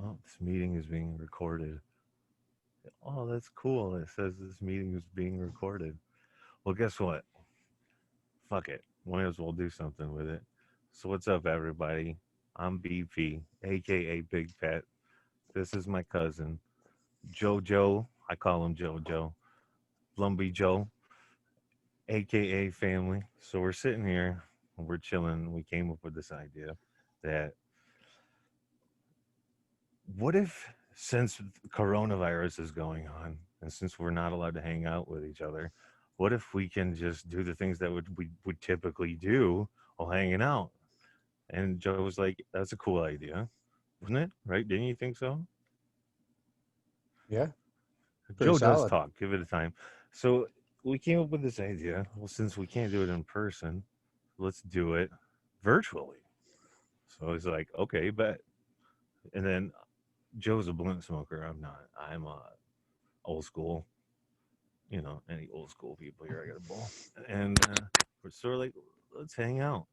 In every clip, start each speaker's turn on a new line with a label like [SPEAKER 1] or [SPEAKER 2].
[SPEAKER 1] Oh, this meeting is being recorded. Oh, that's cool. It says this meeting is being recorded. Well, guess what? Fuck it. Might as well do something with it. So, what's up, everybody? I'm BP, aka Big Pet. This is my cousin, JoJo. I call him JoJo. Lumpy Joe, aka family. So, we're sitting here, we're chilling. We came up with this idea that what if, since coronavirus is going on, and since we're not allowed to hang out with each other, what if we can just do the things that we would typically do while hanging out? And Joe was like, "That's a cool idea, wasn't it? Right? Didn't you think so?"
[SPEAKER 2] Yeah, pretty
[SPEAKER 1] Joe does
[SPEAKER 2] solid.
[SPEAKER 1] talk. Give it a time. So we came up with this idea. Well, since we can't do it in person, let's do it virtually. So he's like, "Okay, bet." And then Joe's a blunt smoker. I'm not. I'm old school. Any old school people here, I got a ball. And we're sort of like, let's hang out.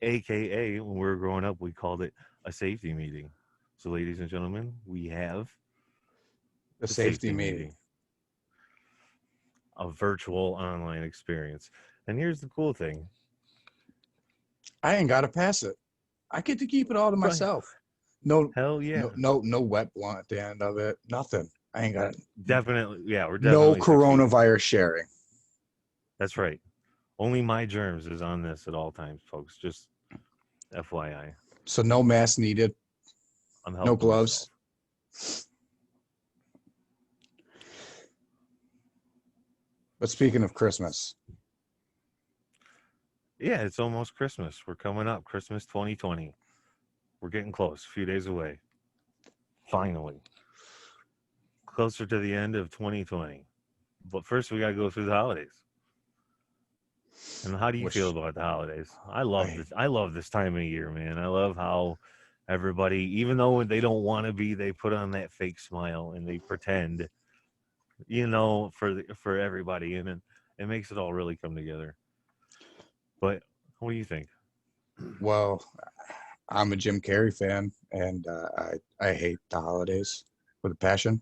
[SPEAKER 1] AKA, when we were growing up, we called it a safety meeting. So, ladies and gentlemen, we have
[SPEAKER 2] The
[SPEAKER 1] the
[SPEAKER 2] safety
[SPEAKER 1] safety
[SPEAKER 2] meeting.
[SPEAKER 1] meeting, a virtual online experience. And here's the cool thing.
[SPEAKER 2] I ain't got to pass it. I get to keep it all to
[SPEAKER 1] Right.
[SPEAKER 2] myself. No,
[SPEAKER 1] Hell yeah.
[SPEAKER 2] no wet blunt at the end of it. Nothing. I ain't got
[SPEAKER 1] Definitely. Yeah, we're
[SPEAKER 2] no
[SPEAKER 1] definitely succeeding here.
[SPEAKER 2] coronavirus sharing.
[SPEAKER 1] That's right. Only my germs is on this at all times, folks. Just FYI.
[SPEAKER 2] So no mask needed.
[SPEAKER 1] I'm
[SPEAKER 2] No
[SPEAKER 1] helping
[SPEAKER 2] gloves.
[SPEAKER 1] myself.
[SPEAKER 2] But speaking of Christmas,
[SPEAKER 1] Yeah, it's almost Christmas. We're coming up. Christmas 2020. We're getting close. A few days away. Finally. Closer to the end of 2020. But first, we got to go through the holidays. And how do you feel
[SPEAKER 2] which
[SPEAKER 1] about the holidays? I love
[SPEAKER 2] I
[SPEAKER 1] this. I love this time of year, man. I love how everybody, even though they don't want to be, they put on that fake smile and they pretend, for everybody, and it makes it all really come together. But what do you think?
[SPEAKER 2] well, I'm a Jim Carrey fan, and I hate the holidays with a passion.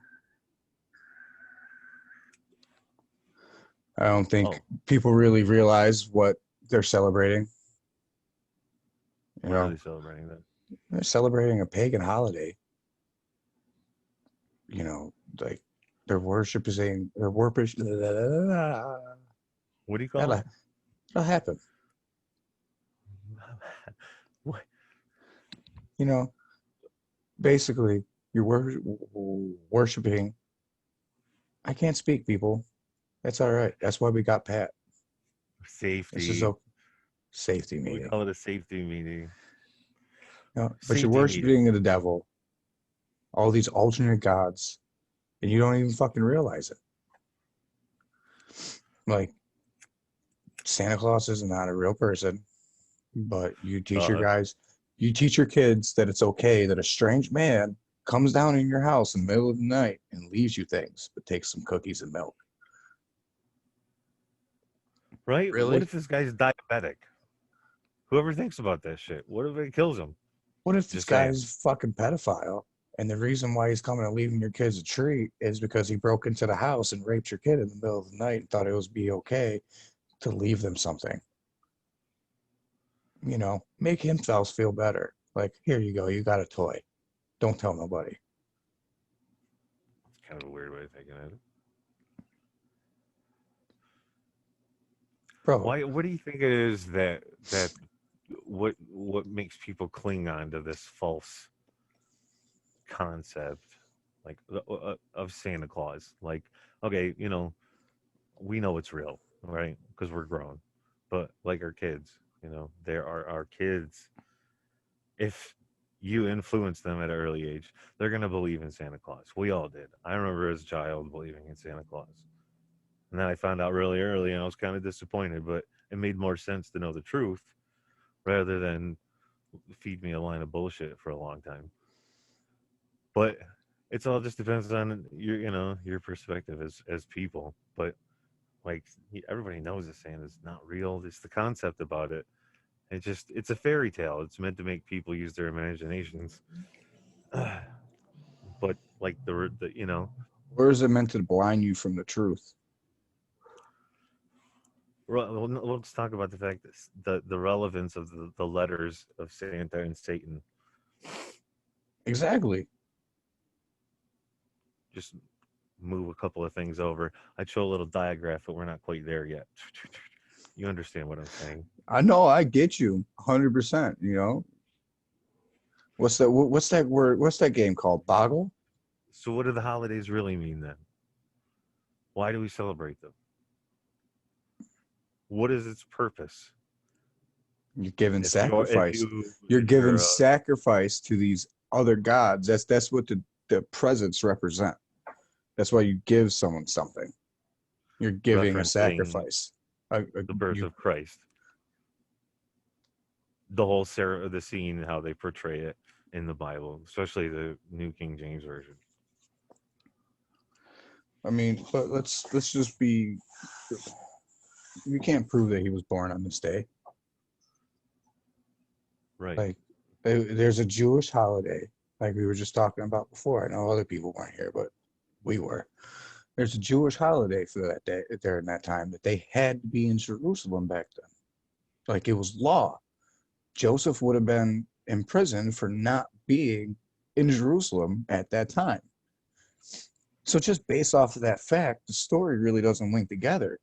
[SPEAKER 2] I don't think
[SPEAKER 1] Oh,
[SPEAKER 2] people really realize what they're celebrating. You
[SPEAKER 1] what are
[SPEAKER 2] know,
[SPEAKER 1] they celebrating then?
[SPEAKER 2] they're celebrating a pagan holiday. You know, like their worship is saying their worship.
[SPEAKER 1] What do you call
[SPEAKER 2] That'll,
[SPEAKER 1] it?
[SPEAKER 2] that'll happen.
[SPEAKER 1] What?
[SPEAKER 2] You know, basically, you're worshiping. I can't speak, people. That's all right. That's why we got Pat. This is
[SPEAKER 1] Safety.
[SPEAKER 2] a safety
[SPEAKER 1] We
[SPEAKER 2] meeting.
[SPEAKER 1] call it a safety meeting.
[SPEAKER 2] But you're
[SPEAKER 1] Safety meeting.
[SPEAKER 2] worshiping the devil, all these alternate gods, and you don't even fucking realize it. Like Santa Claus is not a real person, but you teach your kids that it's okay that a strange man comes down in your house in the middle of the night and leaves you things, but takes some cookies and milk.
[SPEAKER 1] Right? What
[SPEAKER 2] Really?
[SPEAKER 1] if this guy's diabetic? Whoever thinks about that shit. What if it kills him?
[SPEAKER 2] What if this
[SPEAKER 1] Just saying.
[SPEAKER 2] guy's a fucking pedophile? And the reason why he's coming and leaving your kids a treat is because he broke into the house and raped your kid in the middle of the night and thought it was be okay to leave them something. Make himself feel better. Like, here you go, you got a toy. Don't tell nobody.
[SPEAKER 1] It's kind of a weird way of thinking of it.
[SPEAKER 2] Bro,
[SPEAKER 1] Why? What do you think it is that what makes people cling on to this false concept, like of Santa Claus? Like, okay, we know it's real, right? Because we're grown, but like our kids, there are our kids. If you influence them at an early age, they're gonna believe in Santa Claus. We all did. I remember as a child believing in Santa Claus. And then I found out really early and I was kind of disappointed, but it made more sense to know the truth rather than feed me a line of bullshit for a long time. But it's all just depends on your perspective as people. But like everybody knows this Santa's not real. It's the concept about it. It's a fairy tale. It's meant to make people use their imaginations. But like the you know,
[SPEAKER 2] Or is it meant to blind you from the truth?
[SPEAKER 1] let's talk about the fact that the relevance of the letters of Santa and Satan.
[SPEAKER 2] Exactly.
[SPEAKER 1] Just move a couple of things over. I'd show a little diagram, but we're not quite there yet. You understand what I'm saying?
[SPEAKER 2] I know, I get you 100%, you know. What's that word? What's that game called? Boggle?
[SPEAKER 1] So, what do the holidays really mean then? Why do we celebrate them? What is its purpose?
[SPEAKER 2] You're giving
[SPEAKER 1] If
[SPEAKER 2] sacrifice.
[SPEAKER 1] you
[SPEAKER 2] You're
[SPEAKER 1] if
[SPEAKER 2] giving
[SPEAKER 1] you're
[SPEAKER 2] sacrifice to these other gods. That's what the presents represent. That's why you give someone something. You're giving a
[SPEAKER 1] referencing
[SPEAKER 2] sacrifice.
[SPEAKER 1] the birth
[SPEAKER 2] You,
[SPEAKER 1] of Christ, the whole the scene, how they portray it in the Bible, especially the New King James Version.
[SPEAKER 2] I mean, but let's just be. We can't prove that he was born on this day.
[SPEAKER 1] Right.
[SPEAKER 2] Like, there's a Jewish holiday, like we were just talking about before. I know other people weren't here, but we were. There's a Jewish holiday for that day during that time that they had to be in Jerusalem back then. Like it was law. Joseph would have been imprisoned for not being in Jerusalem at that time. So just based off of that fact, the story really doesn't link together.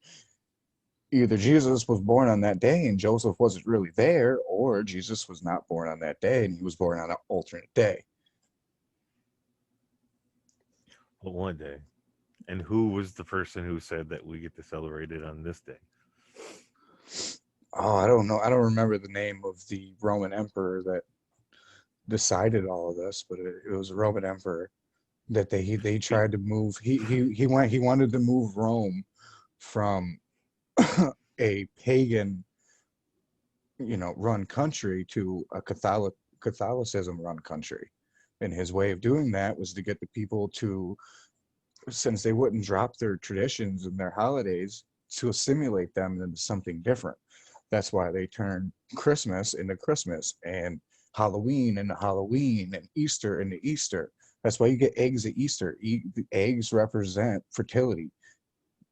[SPEAKER 2] Either Jesus was born on that day and Joseph wasn't really there, or Jesus was not born on that day and he was born on an alternate day.
[SPEAKER 1] But one day. And who was the person who said that we get to celebrate it on this day?
[SPEAKER 2] Oh, I don't know. I don't remember the name of the Roman emperor that decided all of this, but it was a Roman emperor that they tried to move. He wanted to move Rome from a pagan, run country to a Catholicism run country. And his way of doing that was to get the people to, since they wouldn't drop their traditions and their holidays, to assimilate them into something different. That's why they turned Christmas into Christmas and Halloween into Halloween and Easter into Easter. That's why you get eggs at Easter. The eggs represent fertility.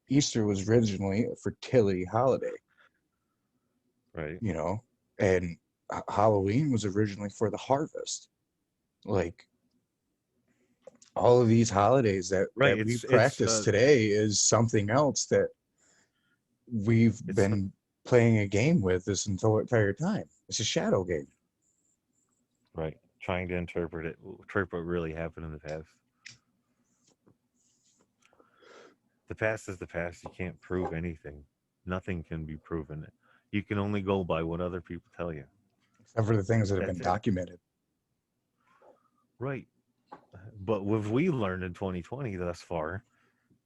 [SPEAKER 2] Easter was originally a fertility holiday,
[SPEAKER 1] Right.
[SPEAKER 2] and Halloween was originally for the harvest. Like all of these holidays
[SPEAKER 1] Right.
[SPEAKER 2] that we
[SPEAKER 1] It's
[SPEAKER 2] practice today is something else that we've
[SPEAKER 1] it's
[SPEAKER 2] been playing a game with this entire time. It's a shadow game.
[SPEAKER 1] right. Trying to interpret what really happened in the past. The past is the past. You can't prove anything. Nothing can be proven. You can only go by what other people tell you.
[SPEAKER 2] Except for the things that have been
[SPEAKER 1] That's it.
[SPEAKER 2] documented.
[SPEAKER 1] Right. But what we learned in 2020 thus far,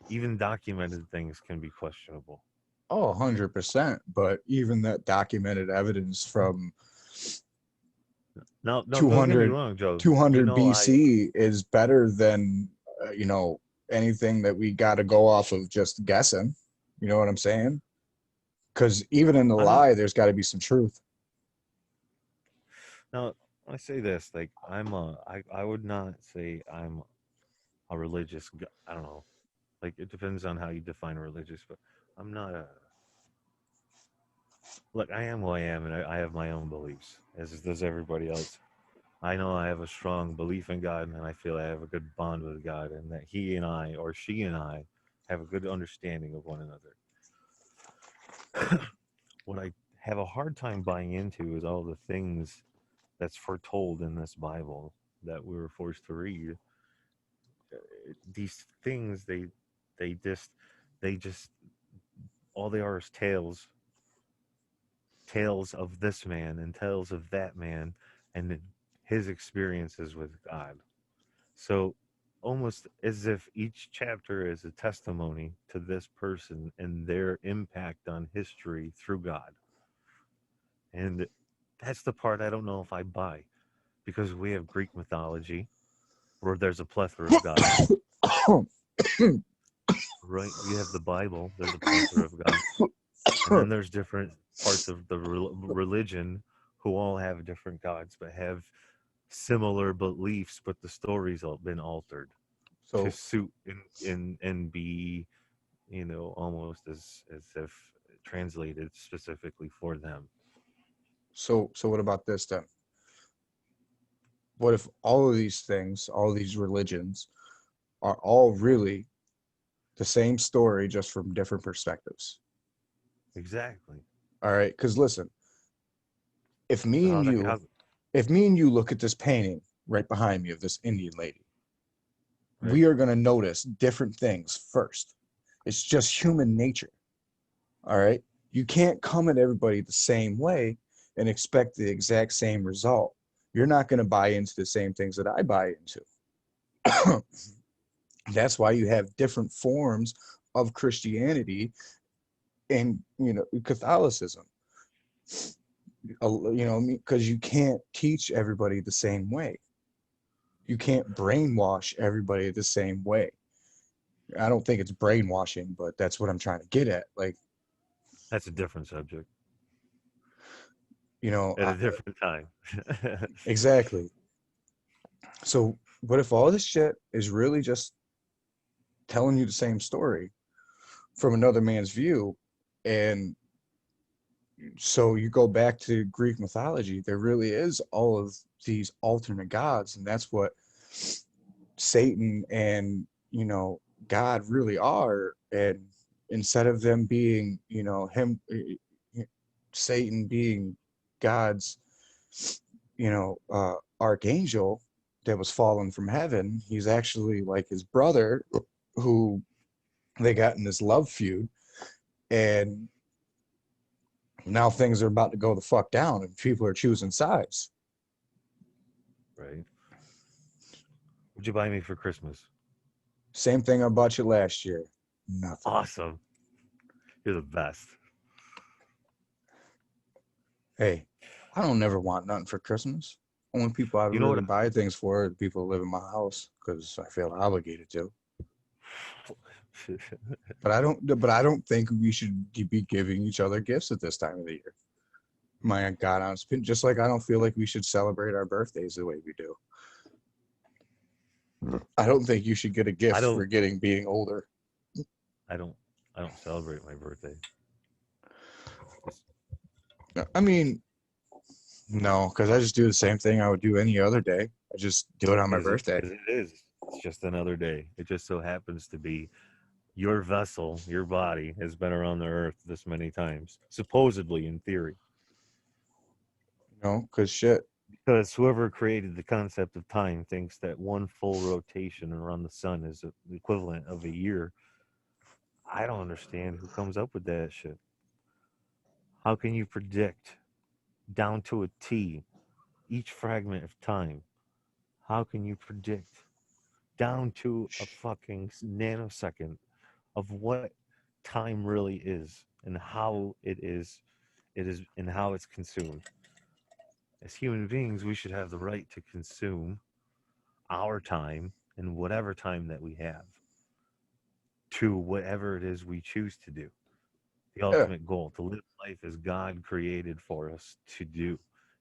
[SPEAKER 1] even documented things can be questionable.
[SPEAKER 2] Oh, 100%. But even that documented evidence from
[SPEAKER 1] No, no, don't get me
[SPEAKER 2] 200,
[SPEAKER 1] wrong, Joe. You
[SPEAKER 2] 200
[SPEAKER 1] know, I
[SPEAKER 2] BC is better than, anything that we got to go off of just guessing. You know what I'm saying? Because even in the
[SPEAKER 1] I know.
[SPEAKER 2] lie, there's got to be some truth.
[SPEAKER 1] Now, I say this, like I would not say I'm a religious. I don't know. Like it depends on how you define religious, but I'm not a. Look, I am who I am, and I have my own beliefs, as does everybody else. I know I have a strong belief in God, and I feel I have a good bond with God, and that He and I, or she and I, have a good understanding of one another. What I have a hard time buying into is all the things that's foretold in this Bible that we were forced to read. These things, they just, they just, all they are is tales of this man and tales of that man and his experiences with God. So almost as if each chapter is a testimony to this person and their impact on history through God. And that's the part I don't know if I buy, because we have Greek mythology where there's a plethora of gods, right? We have the Bible, there's a plethora of gods. And then there's different parts of the religion who all have different gods, but have similar beliefs, but the stories have been altered to
[SPEAKER 2] So
[SPEAKER 1] suit and be, almost as if translated specifically for them.
[SPEAKER 2] so what about this then? What if all of these things, all of these religions, are all really the same story, just from different perspectives?
[SPEAKER 1] Exactly.
[SPEAKER 2] All right, because listen, if
[SPEAKER 1] So
[SPEAKER 2] me and you, if me and you look at this painting right behind me of this Indian lady,
[SPEAKER 1] right?
[SPEAKER 2] we are going to notice different things first. It's just human nature. All right. You can't come at everybody the same way and expect the exact same result. You're not going to buy into the same things that I buy into. That's why you have different forms of Christianity and, Catholicism. Because you can't teach everybody the same way. You can't brainwash everybody the same way. I don't think it's brainwashing, but that's what I'm trying to get at. Like,
[SPEAKER 1] That's a different subject
[SPEAKER 2] you know,
[SPEAKER 1] at
[SPEAKER 2] I,
[SPEAKER 1] a different time.
[SPEAKER 2] exactly. So what if all this shit is really just telling you the same story from another man's view? And so you go back to Greek mythology, there really is all of these alternate gods, and that's what Satan and, God really are. And instead of them being, Satan being God's, archangel that was fallen from heaven, he's actually like his brother, who they got in this love feud, and now things are about to go the fuck down, and people are choosing sides.
[SPEAKER 1] Right. What'd you buy me for Christmas?
[SPEAKER 2] Same thing I bought you last year. Nothing.
[SPEAKER 1] Awesome. You're the best.
[SPEAKER 2] Hey, I don't never want nothing for Christmas. Only people I
[SPEAKER 1] You know what?
[SPEAKER 2] really buy things for are the people who live in my house because I feel obligated to. But I don't think we should be giving each other gifts at this time of the year. My God, just like I don't feel like we should celebrate our birthdays the way we do. I don't think you should get a
[SPEAKER 1] I
[SPEAKER 2] gift
[SPEAKER 1] don't.
[SPEAKER 2] for being older.
[SPEAKER 1] I don't. I don't celebrate my birthday. Just,
[SPEAKER 2] I mean, no, because I just do the same thing I would do any other day. I just do it on my
[SPEAKER 1] is it?
[SPEAKER 2] birthday.
[SPEAKER 1] Because it is. It's just another day. It just so happens to be your vessel, your body has been around the earth this many times, supposedly in theory.
[SPEAKER 2] Because shit.
[SPEAKER 1] Because whoever created the concept of time thinks that one full rotation around the sun is the equivalent of a year. I don't understand who comes up with that shit. How can you predict down to a T each fragment of time? How can you predict down to a fucking nanosecond of what time really is and how it is and how it's consumed? As human beings, we should have the right to consume our time and whatever time that we have to whatever it is we choose to do. The
[SPEAKER 2] Yeah,
[SPEAKER 1] ultimate goal to live life as God created for us to do.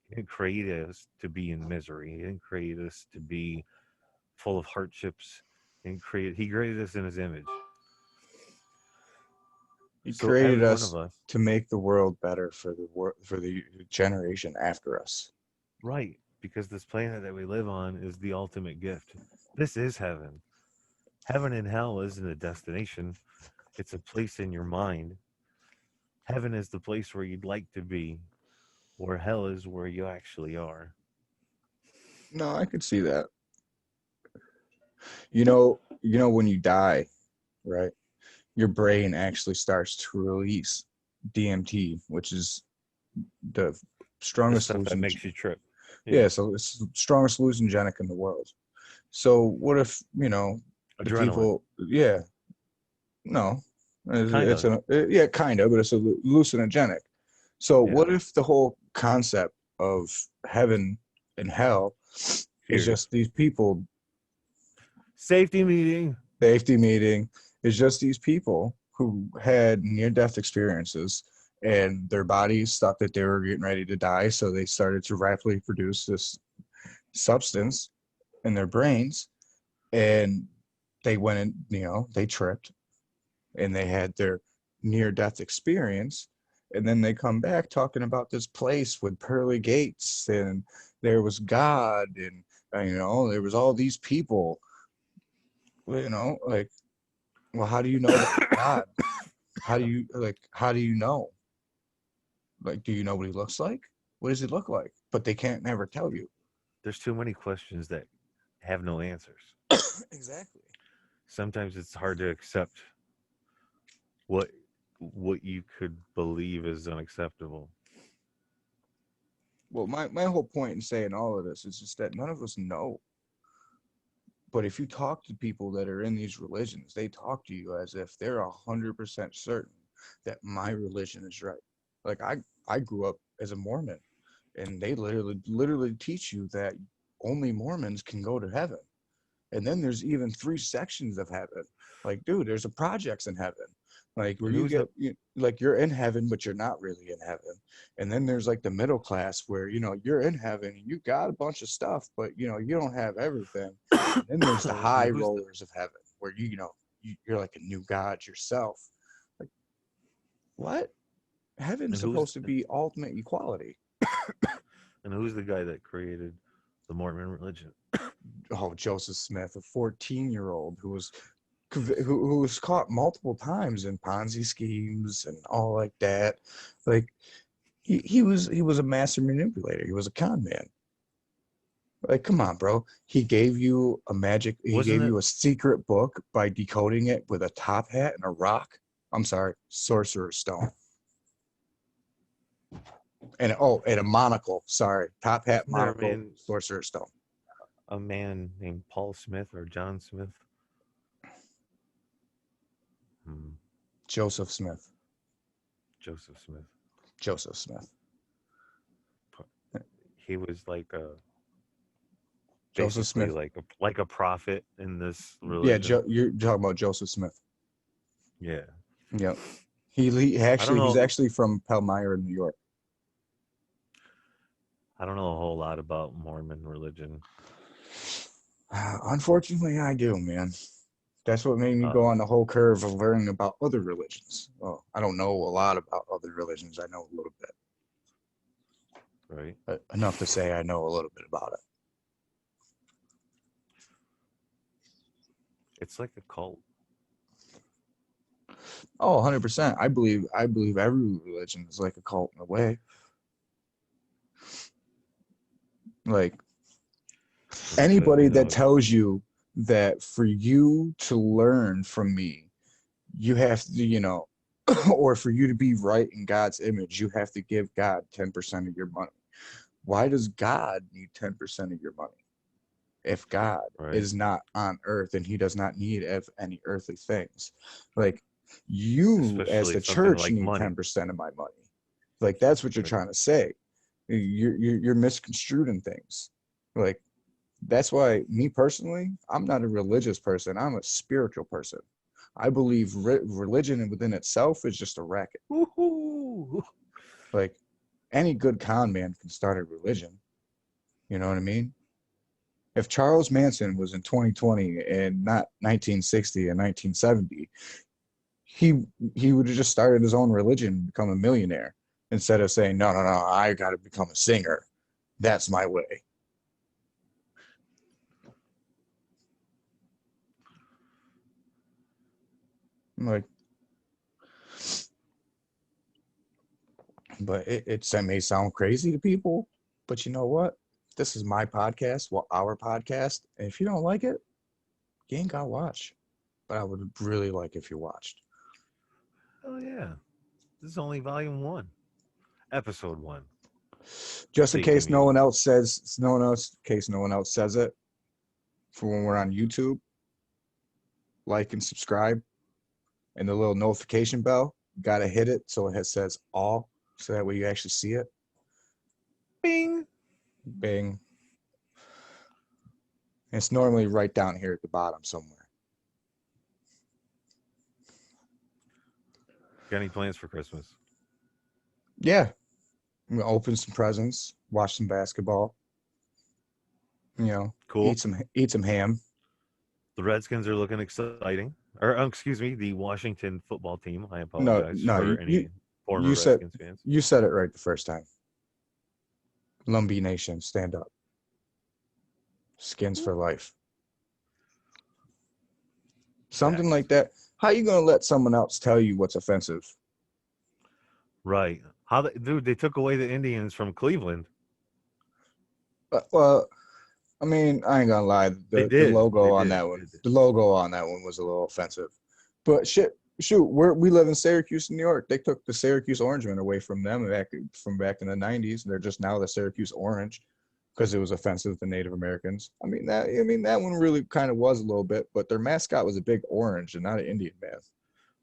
[SPEAKER 1] He didn't create us to be in misery. He didn't create us to be full of hardships. He created us in his image.
[SPEAKER 2] he
[SPEAKER 1] So
[SPEAKER 2] created
[SPEAKER 1] every one
[SPEAKER 2] us
[SPEAKER 1] of us,
[SPEAKER 2] to make the world better for the generation after us.
[SPEAKER 1] right, because this planet that we live on is the ultimate gift. This is heaven. Heaven and hell isn't a destination. It's a place in your mind. Heaven is the place where you'd like to be, where hell is where you actually are.
[SPEAKER 2] No, I could see that. When you die, right? Your brain actually starts to release DMT, which is the
[SPEAKER 1] The
[SPEAKER 2] strongest
[SPEAKER 1] stuff that
[SPEAKER 2] hallucinogen.
[SPEAKER 1] makes you trip. Yeah.
[SPEAKER 2] Yeah, so it's the strongest hallucinogenic in the world. So what if, the
[SPEAKER 1] Adrenaline.
[SPEAKER 2] people, yeah, no,
[SPEAKER 1] Kind
[SPEAKER 2] it's
[SPEAKER 1] of.
[SPEAKER 2] yeah, kind of, but it's a hallucinogenic. So
[SPEAKER 1] Yeah.
[SPEAKER 2] what if the whole concept of heaven and hell is
[SPEAKER 1] Cheers.
[SPEAKER 2] just these people,
[SPEAKER 1] Safety meeting.
[SPEAKER 2] safety meeting, is just these people who had near-death experiences, and their bodies thought that they were getting ready to die, so they started to rapidly produce this substance in their brains, and they went and they tripped and they had their near death experience, and then they come back talking about this place with pearly gates, and there was God, and there was all these people, like, well, how do you know that's God? How do you know? Like, do you know what he looks like? What does he look like? But they can't never tell you.
[SPEAKER 1] There's too many questions that have no answers.
[SPEAKER 2] Exactly.
[SPEAKER 1] Sometimes it's hard to accept what you could believe is unacceptable.
[SPEAKER 2] Well, my whole point in saying all of this is just that none of us know. But if you talk to people that are in these religions, they talk to you as if they're 100% certain that my religion is right. Like I grew up as a Mormon, and they literally teach you that only Mormons can go to heaven. And then there's even 3 sections of heaven. Like, dude, there's a projects in heaven. Like where
[SPEAKER 1] And who's the
[SPEAKER 2] like you're in heaven, but you're not really in heaven. And then there's like the middle class where, you're in heaven and you got a bunch of stuff, but you don't have everything. And then there's the high
[SPEAKER 1] who's the
[SPEAKER 2] rollers of heaven where you're like a new God yourself. Like, what? Heaven's
[SPEAKER 1] and who's
[SPEAKER 2] supposed to be ultimate equality.
[SPEAKER 1] and who's the guy that created the Mormon religion?
[SPEAKER 2] Oh, Joseph Smith, a 14-year-old who was caught multiple times in Ponzi schemes and all like that. Like he was a master manipulator. He was a con man. Like, come on, bro. He gave you
[SPEAKER 1] Wasn't it
[SPEAKER 2] a secret book by decoding it with a top hat and a rock. I'm sorry, Sorcerer's Stone. And a monocle. Sorry, top hat,
[SPEAKER 1] wasn't there
[SPEAKER 2] monocle, Sorcerer's Stone.
[SPEAKER 1] a man named Paul Smith or John Smith? Hmm,
[SPEAKER 2] Joseph Smith.
[SPEAKER 1] Joseph Smith.
[SPEAKER 2] Joseph Smith.
[SPEAKER 1] He was like
[SPEAKER 2] Joseph
[SPEAKER 1] basically
[SPEAKER 2] Smith.
[SPEAKER 1] like a prophet in this
[SPEAKER 2] Yeah,
[SPEAKER 1] religion.
[SPEAKER 2] You're talking about Joseph Smith.
[SPEAKER 1] Yeah.
[SPEAKER 2] Yep. He
[SPEAKER 1] I don't
[SPEAKER 2] actually he's
[SPEAKER 1] know.
[SPEAKER 2] actually from Palmyra, New York.
[SPEAKER 1] I don't know a whole lot about Mormon religion.
[SPEAKER 2] Unfortunately, I do, man. That's what made me go
[SPEAKER 1] Uh,
[SPEAKER 2] on the whole curve of learning about other religions. Well, I don't know a lot about other religions. I know a little bit,
[SPEAKER 1] right.
[SPEAKER 2] but enough to say I know a little bit about it.
[SPEAKER 1] It's like a cult.
[SPEAKER 2] Oh, 100%. I believe every religion is like a cult in a way. Like anybody that tells you that for you to learn from me, you have to, or for you to be right in God's image, you have to give God 10% of your money. Why does God need 10% of your money? If God
[SPEAKER 1] Right.
[SPEAKER 2] is not on earth and he does not need any earthly things, like you as
[SPEAKER 1] Especially
[SPEAKER 2] the
[SPEAKER 1] something
[SPEAKER 2] church
[SPEAKER 1] like
[SPEAKER 2] need
[SPEAKER 1] money.
[SPEAKER 2] 10% of my money. Like that's what you're
[SPEAKER 1] Right.
[SPEAKER 2] trying to say. You're misconstruing things. Like that's why me personally, I'm not a religious person. I'm a spiritual person. I believe religion within itself is just a racket.
[SPEAKER 1] Woohoo!
[SPEAKER 2] Like any good con man can start a religion. You know what I mean? If Charles Manson was in 2020 and not 1960 and 1970, he would have just started his own religion and become a millionaire instead of saying, no, no, no, I got to become a singer. That's my way. I'm like, but it may sound crazy to people, but you know what? This is my podcast, well, our podcast. And if you don't like it, you ain't got to watch. But I would really like if you watched.
[SPEAKER 1] Oh yeah. This is only volume 1. Episode 1.
[SPEAKER 2] Just in case
[SPEAKER 1] Taking
[SPEAKER 2] no
[SPEAKER 1] you.
[SPEAKER 2] one else says, in case no one else says it, for when we're on YouTube, like and subscribe, and the little notification bell, you gotta hit it so it says all, so that way you actually see it.
[SPEAKER 1] Bing.
[SPEAKER 2] Bing. It's normally right down here at the bottom somewhere.
[SPEAKER 1] Got any plans for Christmas?
[SPEAKER 2] Yeah, I'm gonna open some presents, watch some basketball, You know,
[SPEAKER 1] Cool.
[SPEAKER 2] eat some ham.
[SPEAKER 1] The Redskins are looking exciting. Or excuse me, the Washington football team. I
[SPEAKER 2] No,
[SPEAKER 1] apologize
[SPEAKER 2] no,
[SPEAKER 1] for
[SPEAKER 2] you
[SPEAKER 1] any former
[SPEAKER 2] you said
[SPEAKER 1] Redskins fans.
[SPEAKER 2] you said it right the first time. Lumbee Nation, stand up. Skins for life. Something
[SPEAKER 1] Facts.
[SPEAKER 2] like that. How you gonna let someone else tell you what's offensive?
[SPEAKER 1] Right. Dude, they took away the Indians from Cleveland.
[SPEAKER 2] Well, I mean, I ain't gonna lie.
[SPEAKER 1] They
[SPEAKER 2] The
[SPEAKER 1] did.
[SPEAKER 2] logo
[SPEAKER 1] They
[SPEAKER 2] on
[SPEAKER 1] did.
[SPEAKER 2] that
[SPEAKER 1] They
[SPEAKER 2] one,
[SPEAKER 1] did.
[SPEAKER 2] the logo on that one was a little offensive. But shoot, we live in Syracuse, New York. They took the Syracuse Orangemen away from them back in the '90s. They're just now the Syracuse Orange because it was offensive to Native Americans. I mean that one really kind of was a little bit, but their mascot was a big orange and not an Indian man.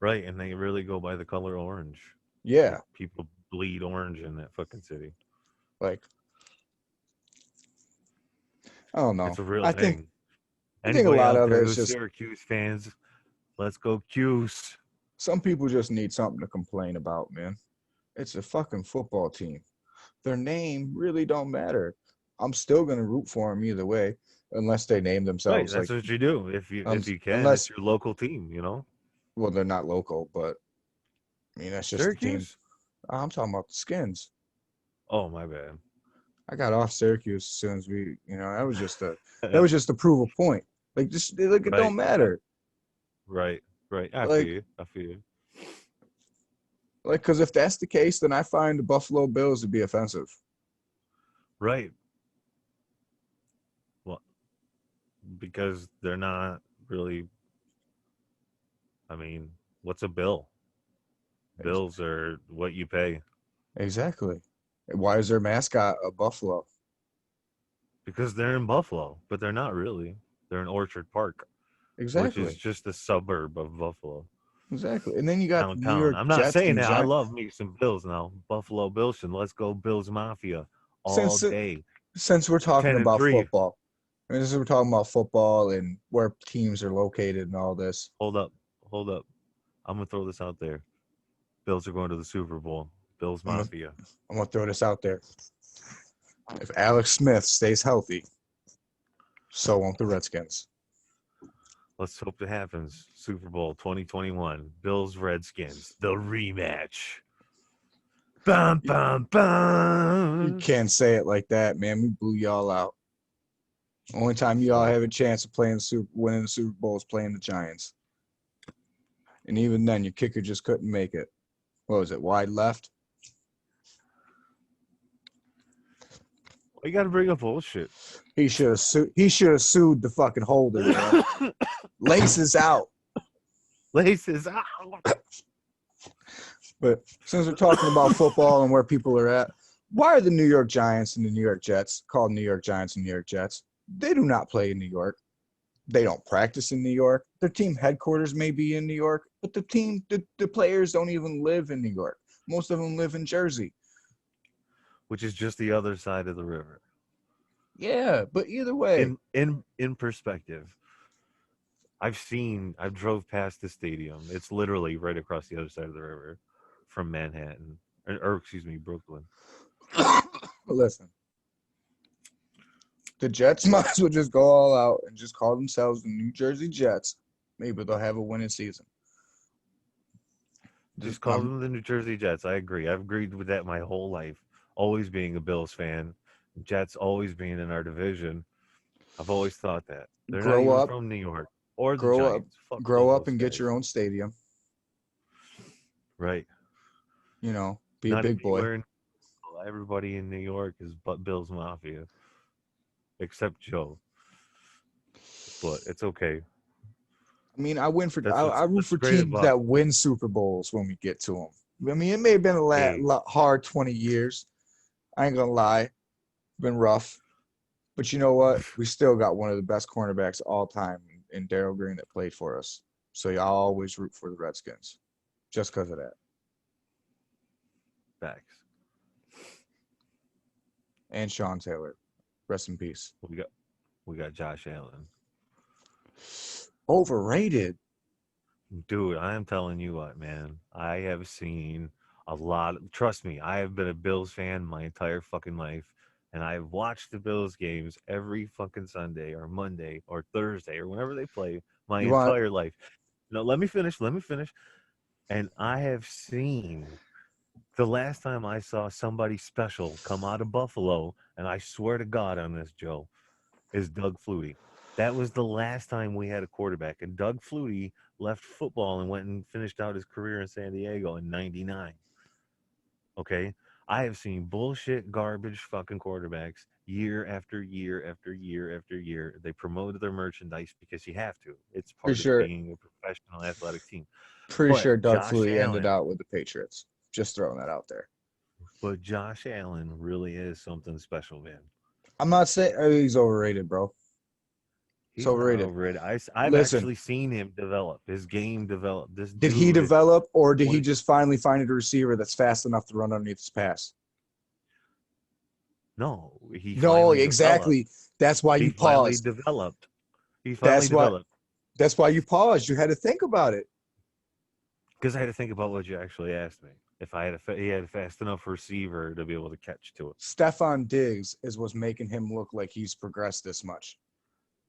[SPEAKER 1] Right. And they really go by the color orange. Like
[SPEAKER 2] Yeah,
[SPEAKER 1] people bleed orange in that fucking city.
[SPEAKER 2] like I don't
[SPEAKER 1] It's
[SPEAKER 2] know.
[SPEAKER 1] a real
[SPEAKER 2] I think
[SPEAKER 1] thing.
[SPEAKER 2] I think a
[SPEAKER 1] Anybody
[SPEAKER 2] lot
[SPEAKER 1] out
[SPEAKER 2] of it
[SPEAKER 1] there
[SPEAKER 2] is
[SPEAKER 1] who's
[SPEAKER 2] just
[SPEAKER 1] Syracuse fans, let's go Cuse.
[SPEAKER 2] some people just need something to complain about, man. It's a fucking football team. Their name really don't matter. I'm still gonna root for them either way, unless they name
[SPEAKER 1] Right.
[SPEAKER 2] themselves
[SPEAKER 1] That's
[SPEAKER 2] like
[SPEAKER 1] what you do. If you can, it's
[SPEAKER 2] unless
[SPEAKER 1] your local team.
[SPEAKER 2] well they're not local, but I mean that's just the team.
[SPEAKER 1] Syracuse?
[SPEAKER 2] I'm talking about the Skins.
[SPEAKER 1] Oh my bad.
[SPEAKER 2] I got off Syracuse as soon as that was just to prove a point. Like just like it don't
[SPEAKER 1] Right.
[SPEAKER 2] matter.
[SPEAKER 1] Right. Right. I feel
[SPEAKER 2] Like
[SPEAKER 1] you. I feel you.
[SPEAKER 2] because if that's the case, then I find the Buffalo Bills to be offensive.
[SPEAKER 1] Right. Well, because they're not really. I mean, what's a bill?
[SPEAKER 2] Ex-
[SPEAKER 1] Bills are what you pay
[SPEAKER 2] Exactly. Why is their mascot a buffalo?
[SPEAKER 1] because they're in Buffalo, but they're not really. They're in Orchard Park, which is
[SPEAKER 2] Exactly.
[SPEAKER 1] just a suburb of Buffalo.
[SPEAKER 2] Exactly. And then you got the New
[SPEAKER 1] Downtown.
[SPEAKER 2] York
[SPEAKER 1] I'm not
[SPEAKER 2] Jets
[SPEAKER 1] saying
[SPEAKER 2] and
[SPEAKER 1] that. I
[SPEAKER 2] Giants.
[SPEAKER 1] love me some Bills now. Buffalo Bills and let's go Bills Mafia all
[SPEAKER 2] Since
[SPEAKER 1] day.
[SPEAKER 2] since we're talking
[SPEAKER 1] 10 and
[SPEAKER 2] about
[SPEAKER 1] 3.
[SPEAKER 2] football, I mean, since we're talking about football and where teams are located and all this,
[SPEAKER 1] Hold up. Hold up. I'm gonna throw this out there. Bills are going to the Super Bowl. Bills
[SPEAKER 2] I'm gonna
[SPEAKER 1] Mafia.
[SPEAKER 2] I'm gonna throw this out there. If Alex Smith stays healthy, so won't the Redskins.
[SPEAKER 1] Let's hope it happens. Super Bowl 2021. Bills Redskins. The rematch. Bum
[SPEAKER 2] You,
[SPEAKER 1] bum
[SPEAKER 2] you
[SPEAKER 1] bum.
[SPEAKER 2] can't say it like that, man. We blew y'all out. Only time y'all
[SPEAKER 1] Well,
[SPEAKER 2] have a chance of winning the Super Bowl is playing the Giants. And even then, your kicker just couldn't make it. What was it? Wide left?
[SPEAKER 1] you got to bring up bullshit.
[SPEAKER 2] He should have sued the fucking holder, man. Laces out.
[SPEAKER 1] Laces out.
[SPEAKER 2] But since we're talking about football and where people are at, why are the New York Giants and the New York Jets called New York Giants and New York Jets? They do not play in New York. They don't practice in New York. Their team headquarters may be in New York, but the players don't even live in New York. Most of them live in Jersey.
[SPEAKER 1] Which is just the other side of the river.
[SPEAKER 2] Yeah, but either way,
[SPEAKER 1] In perspective, I've drove past the stadium. It's literally right across the other side of the river from Manhattan, or excuse me, Brooklyn.
[SPEAKER 2] listen, the Jets might as well just go all out and just call themselves the New Jersey Jets. Maybe they'll have a winning season.
[SPEAKER 1] Just call them the New Jersey Jets. I agree. I've agreed with that my whole life. Always being a Bills fan, Jets always being in our division. I've always thought that they're not
[SPEAKER 2] Grow
[SPEAKER 1] even
[SPEAKER 2] up,
[SPEAKER 1] from New York or the
[SPEAKER 2] grow up,
[SPEAKER 1] Giants. Fuck all
[SPEAKER 2] grow up,
[SPEAKER 1] those
[SPEAKER 2] and get
[SPEAKER 1] guys.
[SPEAKER 2] your own stadium.
[SPEAKER 1] Right.
[SPEAKER 2] You know, be a
[SPEAKER 1] Not
[SPEAKER 2] big boy.
[SPEAKER 1] anywhere in everybody in New York is but Bills Mafia, except Joe. But it's okay.
[SPEAKER 2] I mean, I win for
[SPEAKER 1] That's
[SPEAKER 2] I root
[SPEAKER 1] what's
[SPEAKER 2] for
[SPEAKER 1] great
[SPEAKER 2] teams
[SPEAKER 1] about.
[SPEAKER 2] that win Super Bowls when we get to them. I mean, it may have been a
[SPEAKER 1] Hey,
[SPEAKER 2] hard 20 years. I ain't gonna lie, been rough. But you know what? We still got one of the best cornerbacks of all time in Daryl Green that played for us. So y'all always root for the Redskins, just because of that.
[SPEAKER 1] facts.
[SPEAKER 2] And Sean Taylor, rest in peace.
[SPEAKER 1] We got we got Josh Allen.
[SPEAKER 2] Overrated.
[SPEAKER 1] Dude, I am telling you what, man. I have seen a lot. Trust me, I have been a Bills fan my entire fucking life. and I've watched the Bills games every fucking Sunday or Monday or Thursday or whenever they play my
[SPEAKER 2] You want
[SPEAKER 1] entire life. No, let me finish. Let me finish. And I have seen the last time I saw somebody special come out of Buffalo, and I swear to God on this, Joe, is Doug Flutie. That was the last time we had a quarterback. And Doug Flutie left football and went and finished out his career in San Diego in 99. Okay. I have seen bullshit, garbage fucking quarterbacks year after year after year after year. They promoted their merchandise because you have to. It's
[SPEAKER 2] pretty
[SPEAKER 1] part of
[SPEAKER 2] sure
[SPEAKER 1] being a professional athletic team.
[SPEAKER 2] pretty
[SPEAKER 1] But
[SPEAKER 2] sure Doug
[SPEAKER 1] Josh
[SPEAKER 2] Flutie ended
[SPEAKER 1] Allen,
[SPEAKER 2] out with the Patriots. Just throwing that out there.
[SPEAKER 1] Josh Allen really is something special, man.
[SPEAKER 2] I'm not saying he's overrated, bro. It's
[SPEAKER 1] He's not
[SPEAKER 2] overrated.
[SPEAKER 1] overrated. I've
[SPEAKER 2] Listen,
[SPEAKER 1] actually seen him develop. His game develop. This
[SPEAKER 2] did he
[SPEAKER 1] dude,
[SPEAKER 2] develop or did he
[SPEAKER 1] when,
[SPEAKER 2] just finally find a receiver that's fast enough to run underneath his pass?
[SPEAKER 1] no, he
[SPEAKER 2] No,
[SPEAKER 1] finally developed.
[SPEAKER 2] exactly. That's why
[SPEAKER 1] He
[SPEAKER 2] you
[SPEAKER 1] finally
[SPEAKER 2] paused.
[SPEAKER 1] developed. He finally
[SPEAKER 2] That's why
[SPEAKER 1] developed
[SPEAKER 2] that's why you paused. You had to think about it.
[SPEAKER 1] because I had to think about what you actually asked me. If I had he had a fast enough receiver to be able to catch to it.
[SPEAKER 2] Stefan Diggs is what's making him look like he's progressed this much.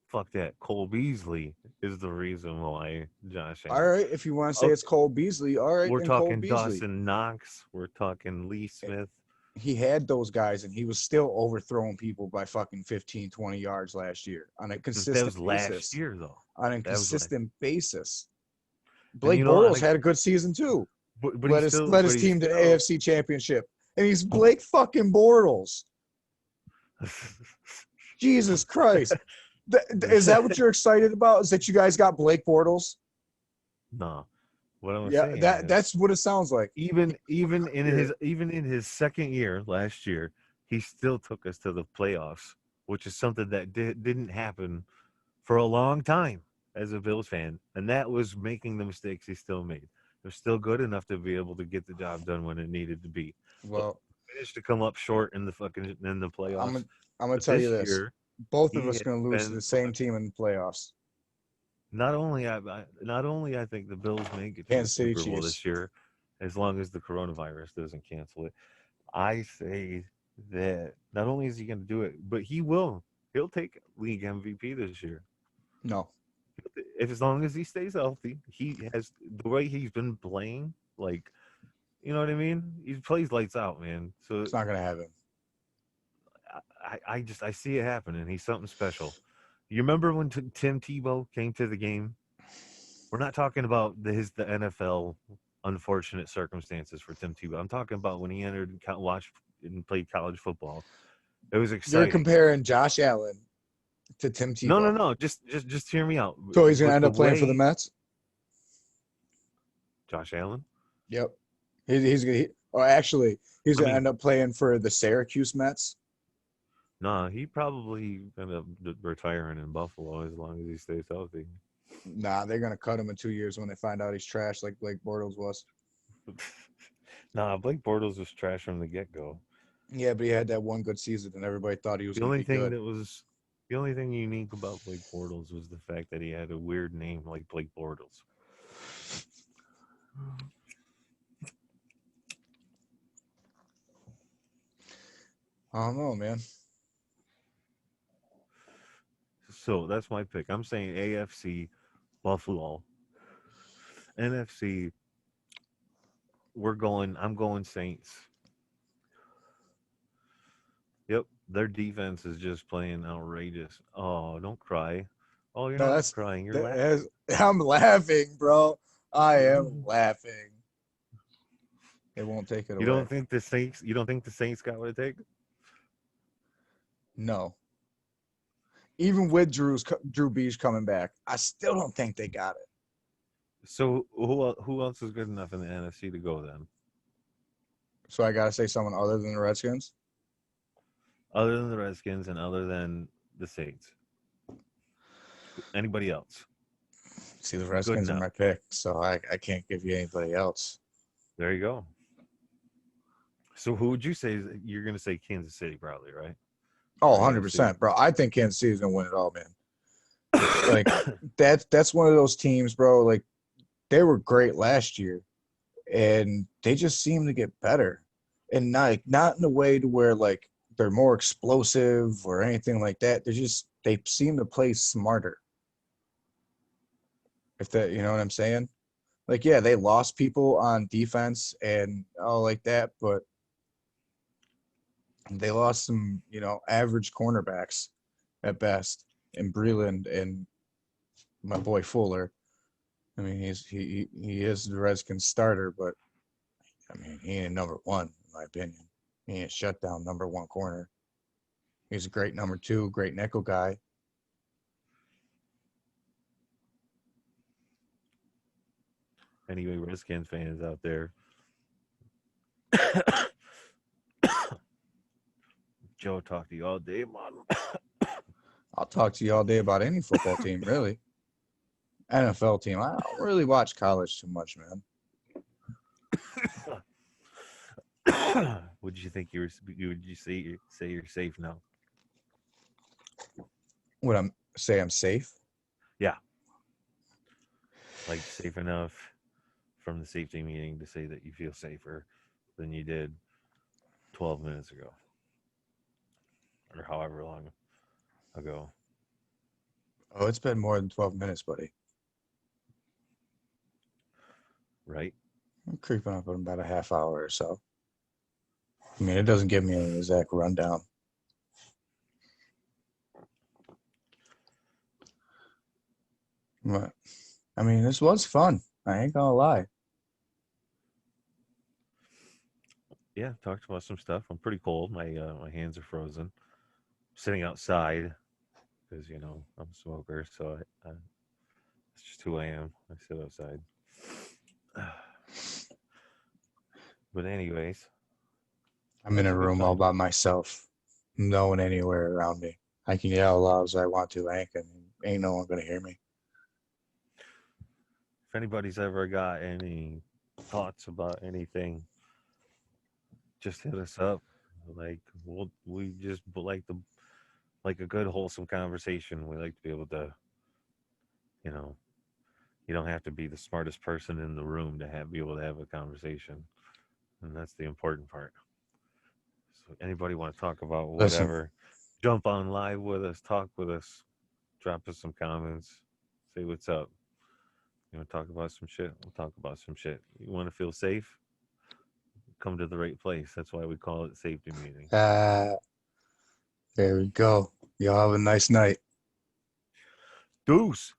[SPEAKER 1] Fuck that. Cole Beasley is the reason why Josh
[SPEAKER 2] All
[SPEAKER 1] Allen.
[SPEAKER 2] right, if you want to say
[SPEAKER 1] Okay,
[SPEAKER 2] it's Cole Beasley, all right,
[SPEAKER 1] we're
[SPEAKER 2] then Cole
[SPEAKER 1] talking
[SPEAKER 2] Beasley.
[SPEAKER 1] Dawson Knox. We're talking Lee Smith.
[SPEAKER 2] He had those guys and he was still overthrowing people by fucking 15, 20 yards last year on a
[SPEAKER 1] That
[SPEAKER 2] consistent
[SPEAKER 1] was last
[SPEAKER 2] basis.
[SPEAKER 1] year, though.
[SPEAKER 2] On a
[SPEAKER 1] That was last.
[SPEAKER 2] consistent basis.
[SPEAKER 1] And you
[SPEAKER 2] Blake
[SPEAKER 1] know,
[SPEAKER 2] Bortles had a good season too.
[SPEAKER 1] but he's still,
[SPEAKER 2] Led
[SPEAKER 1] but
[SPEAKER 2] his
[SPEAKER 1] he's
[SPEAKER 2] team to the
[SPEAKER 1] still.
[SPEAKER 2] AFC Championship. And he's Blake fucking Bortles. Jesus Christ. Is that what you're excited about? Is that you guys got Blake Bortles?
[SPEAKER 1] No, what I'm
[SPEAKER 2] Yeah,
[SPEAKER 1] saying is,
[SPEAKER 2] that's what it sounds like.
[SPEAKER 1] even in his second year last year, he still took us to the playoffs, which is something that didn't happen for a long time as a Bills fan, and that was making the mistakes he still made. They're still good enough to be able to get the job done when it needed to be. But
[SPEAKER 2] Well,
[SPEAKER 1] managed to come up short in the
[SPEAKER 2] I'm
[SPEAKER 1] playoffs.
[SPEAKER 2] gonna, I'm gonna
[SPEAKER 1] But
[SPEAKER 2] tell you
[SPEAKER 1] this
[SPEAKER 2] this.
[SPEAKER 1] year,
[SPEAKER 2] Both of
[SPEAKER 1] he
[SPEAKER 2] us
[SPEAKER 1] has
[SPEAKER 2] gonna lose to
[SPEAKER 1] been
[SPEAKER 2] the same team in the playoffs.
[SPEAKER 1] not only I think the Bills make it to the
[SPEAKER 2] Kansas City
[SPEAKER 1] Super Bowl
[SPEAKER 2] Chiefs.
[SPEAKER 1] this year, as long as the coronavirus doesn't cancel it. I say that not only is he going to do it, but he will. He'll take league MVP this year.
[SPEAKER 2] No,
[SPEAKER 1] If as long as he stays healthy, he has the way he's been playing. Like, you know what I mean? He plays lights out, man. So
[SPEAKER 2] it's not gonna happen.
[SPEAKER 1] I see it happening. He's something special. You remember when Tim Tebow came to the game? We're not talking about the NFL unfortunate circumstances for Tim Tebow. I'm talking about when he entered watched and played college football. It was
[SPEAKER 2] You're
[SPEAKER 1] exciting.
[SPEAKER 2] comparing Josh Allen to Tim
[SPEAKER 1] No, no,
[SPEAKER 2] Tebow.
[SPEAKER 1] no. Just hear me out.
[SPEAKER 2] So he's gonna
[SPEAKER 1] With
[SPEAKER 2] end
[SPEAKER 1] the
[SPEAKER 2] up playing for the
[SPEAKER 1] way
[SPEAKER 2] Mets.
[SPEAKER 1] Josh Allen.
[SPEAKER 2] Yep. He's gonna. Or actually, he's
[SPEAKER 1] I
[SPEAKER 2] gonna
[SPEAKER 1] mean,
[SPEAKER 2] end up playing for the Syracuse Mets.
[SPEAKER 1] nah, he probably end up retiring in Buffalo as long as he stays healthy.
[SPEAKER 2] Nah, they're gonna cut him in 2 years when they find out he's trash, like Blake Bortles was.
[SPEAKER 1] Nah, Blake Bortles was trash from the get go.
[SPEAKER 2] Yeah, but he had that one good season, and everybody thought he was
[SPEAKER 1] The
[SPEAKER 2] gonna
[SPEAKER 1] only
[SPEAKER 2] be
[SPEAKER 1] thing
[SPEAKER 2] good.
[SPEAKER 1] that was the only thing unique about Blake Bortles was the fact that he had a weird name like Blake Bortles.
[SPEAKER 2] I don't know, man.
[SPEAKER 1] So that's my pick. I'm saying AFC Buffalo. NFC, I'm going Saints. Yep, their defense is just playing outrageous. Oh, don't cry. Oh, you're
[SPEAKER 2] No,
[SPEAKER 1] not crying. You're laughing.
[SPEAKER 2] I'm laughing, bro. I am laughing. They won't take it
[SPEAKER 1] You
[SPEAKER 2] away.
[SPEAKER 1] don't think the Saints? You don't think the Saints got what it takes?
[SPEAKER 2] No. Even with Drew Brees coming back, I still don't think they got it.
[SPEAKER 1] So who else is good enough in the NFC to go then?
[SPEAKER 2] So I gotta say someone other than the Redskins.
[SPEAKER 1] Other than the Redskins and other than the Saints, anybody else?
[SPEAKER 2] See, the
[SPEAKER 1] Good
[SPEAKER 2] Redskins are
[SPEAKER 1] enough.
[SPEAKER 2] my pick, so I can't give you anybody else.
[SPEAKER 1] There you go. So who would you say you're going to say Kansas City probably, right?
[SPEAKER 2] Oh,
[SPEAKER 1] For AFC.
[SPEAKER 2] 100%, bro. I think Kansas City's gonna win it all, man. Like that's one of those teams, bro. Like they were great last year, and they just seem to get better, and not in a way to where like they're more explosive or anything like that. They seem to play smarter. If that, you know what I'm saying? Like, yeah, they lost people on defense and all like that, but they lost some, average cornerbacks at best, and Breland and my boy Fuller. I mean, he is the Redskins starter, but I mean, he ain't number one in my opinion. He ain't shut down number one corner. He's a great number two, great nickel guy.
[SPEAKER 1] Anyway, Redskins fans out there, Joe talked to you all day, man.
[SPEAKER 2] I'll talk to you all day about any football team, really. NFL team. I don't really watch college too much, man.
[SPEAKER 1] Would you think would you say you're safe now?
[SPEAKER 2] Would I say I'm safe?
[SPEAKER 1] Yeah, like safe enough from the safety meeting to say that you feel safer than you did 12 minutes ago or however long ago.
[SPEAKER 2] Oh, it's been more than 12 minutes, buddy.
[SPEAKER 1] Right?
[SPEAKER 2] I'm creeping up on about a half hour or so. I mean, it doesn't give me an exact rundown. But, I mean, this was fun. I ain't gonna lie.
[SPEAKER 1] Yeah, talked about some stuff. I'm pretty cold. My hands are frozen. Sitting outside because I'm a smoker, so it's just who I am. I sit outside. But anyways,
[SPEAKER 2] I'm in
[SPEAKER 1] it's
[SPEAKER 2] a
[SPEAKER 1] a good
[SPEAKER 2] room all
[SPEAKER 1] time.
[SPEAKER 2] by myself. No one anywhere around me. I can yell loud as I want to. Ain't no one gonna hear me.
[SPEAKER 1] If anybody's ever got any thoughts about anything, just hit us up. Like we just like a good wholesome conversation. We like to be able to, you know, you don't have to be the smartest person in the room to be able to have a conversation, and that's the important part. So anybody want to talk about
[SPEAKER 2] Listen,
[SPEAKER 1] whatever, jump on live with us, talk with us, drop us some comments, say what's up. You want to talk about some shit? We'll talk about some shit. You want to feel safe? Come to the right place. That's why we call it safety meeting.
[SPEAKER 2] there we go. Y'all have a nice night.
[SPEAKER 1] Deuce.